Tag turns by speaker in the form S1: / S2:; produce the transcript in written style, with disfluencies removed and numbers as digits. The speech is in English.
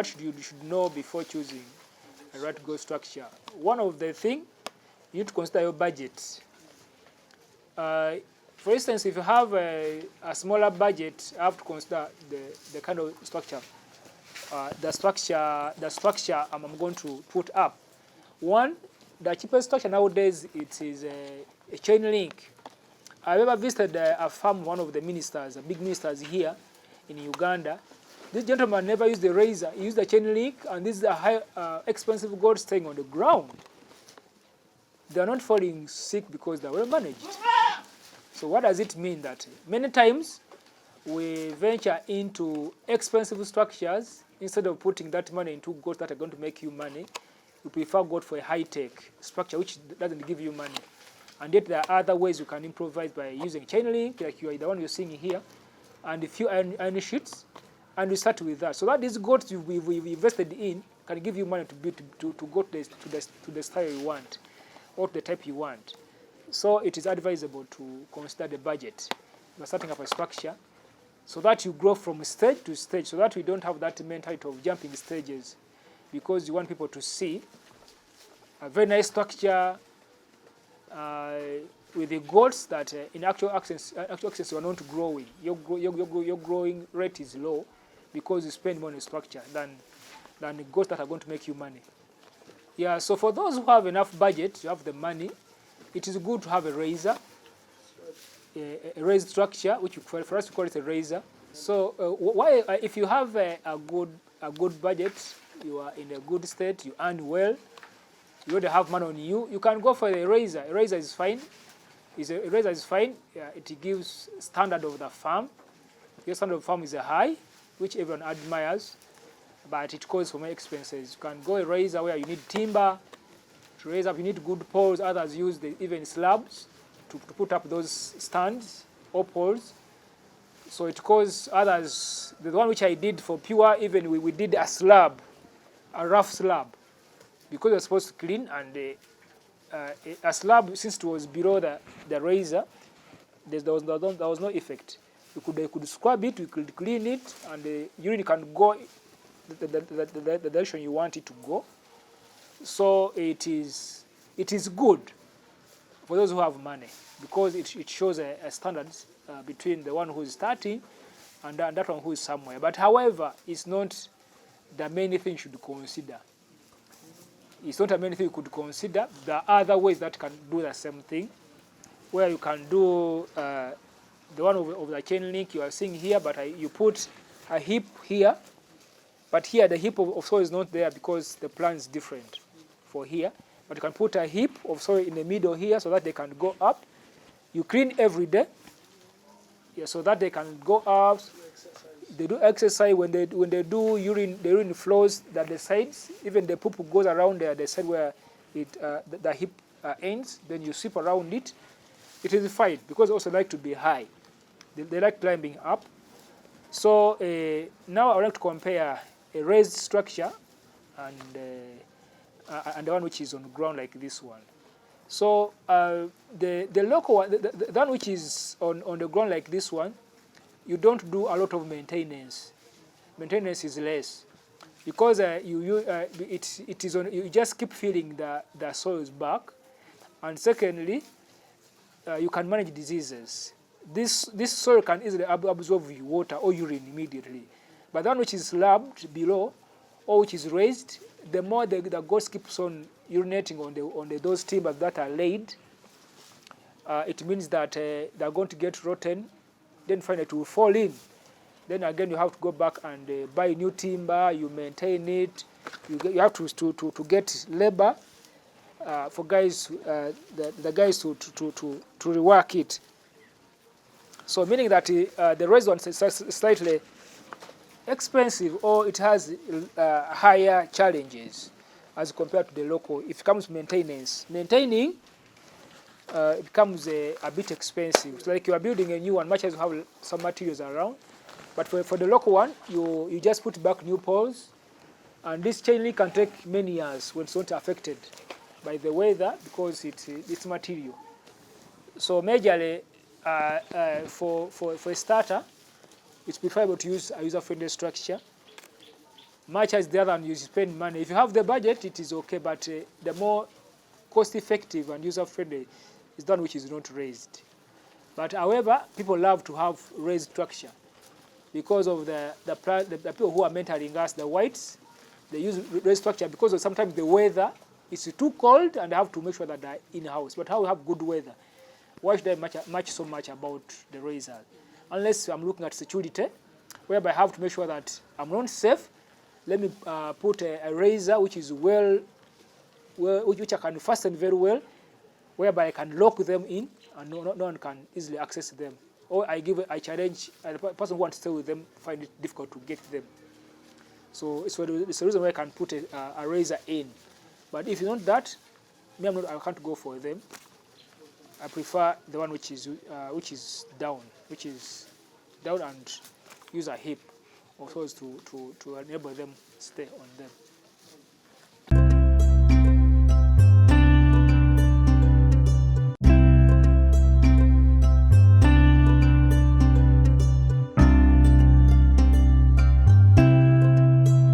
S1: what you should know before choosing a right goal structure. One of the things, you need to consider your budget. For instance, if you have a smaller budget, you have to consider the kind of structure, the structure I'm going to put up. One, the cheapest structure nowadays, it is a chain link. I've ever visited a farm, one of the ministers, the big ministers here in Uganda. This gentleman never used the razor. He used the chain link, and this is a high, expensive goat staying on the ground. They are not falling sick because they are well managed. So what does it mean? That many times we venture into expensive structures instead of putting that money into goats that are going to make you money. You prefer goat for a high-tech structure which doesn't give you money. And yet there are other ways you can improvise by using chain link, like you are the one you're seeing here, and a few iron sheets, and we start with that. So that these goats we've invested in can give you money to go to the style you want, or the type you want. So it is advisable to consider the budget. You're starting up a structure so that you grow from stage to stage, so that we don't have that mentality of jumping stages, because you want people to see a very nice structure with the goats that in actual access you are not growing. Your growing rate is low because you spend more on structure than the goats that are going to make you money. Yeah, so for those who have enough budget, you have the money, it is good to have a razor, a raised structure, which for us we call it a razor. So if you have a good budget, you are in a good state, you earn well, you already have money on you, you can go for a razor. A razor is fine. A razor is fine. It gives standard of the farm. Your standard of the farm is a high, which everyone admires, but it calls for more expenses. You can go a razor where you need timber to raise up. You need good poles. Others use even slabs to put up those stands or poles. So it costs others. The one which I did for pure, even we did a slab, a rough slab, because you're supposed to clean, and a slab, since it was below the razor, there was no effect. You could scrub it, you could clean it, and the urine can go the direction you want it to go. So it is good for those who have money, because it shows a standard between the one who is starting and that one who is somewhere. But however, it's not the main thing you should consider. It's not a main thing you could consider. There are other ways that can do the same thing, where you can do the one of the chain link you are seeing here, but you put a heap here. But here the heap of soil is not there because the plan is different for here. But you can put a heap of soil in the middle here so that they can go up. You clean every day, yeah, so that they can go up. They do exercise. When they do urine, the urine flows at the sides. Even the poop goes around the side where the hip ends. Then you sweep around it. It is fine, because they also like to be high. They like climbing up. So now I would like to compare a raised structure and the one which is on the ground like this one. So the local one, the one which is on the ground like this one, you don't do a lot of maintenance. Maintenance is less, because it is on. You just keep filling the soils back, and secondly, you can manage diseases. This soil can easily absorb water or urine immediately, but the one which is slabbed below or which is raised, the more the goats keeps on urinating on those timbers that are laid, it means that they're going to get rotten. Then finally it will fall in. Then again you have to go back and buy new timber. You maintain it. You have to get labor for guys, the guys to rework it. So meaning that the raised one is slightly expensive, or it has higher challenges as compared to the local. If it comes to maintenance, maintaining it becomes a bit expensive. It's like you are building a new one, much as you have some materials around. But for the local one, you just put back new poles, and this chain link can take many years when it's not affected by the weather, because it's material. So majorly, for a starter, it's preferable to use a user-friendly structure. much as the other one you spend money. If you have the budget, it is okay, but the more cost-effective and user-friendly is the one which is not raised. But however, people love to have raised structure because of the people who are mentoring us, the whites. They use raised structure because of sometimes the weather is too cold and they have to make sure that they're in-house. But how we have good weather, why should I match so much about the razor? Unless I'm looking at security, whereby I have to make sure that I'm not safe. Let me put a razor which is which I can fasten very well, whereby I can lock them in and no one can easily access them. Or I challenge the person who wants to stay with them, find it difficult to get them. So it's the reason why I can put a razor in. But if it's not that, I can't go for them. I prefer the one which is down, and use a hip also to enable them stay on them.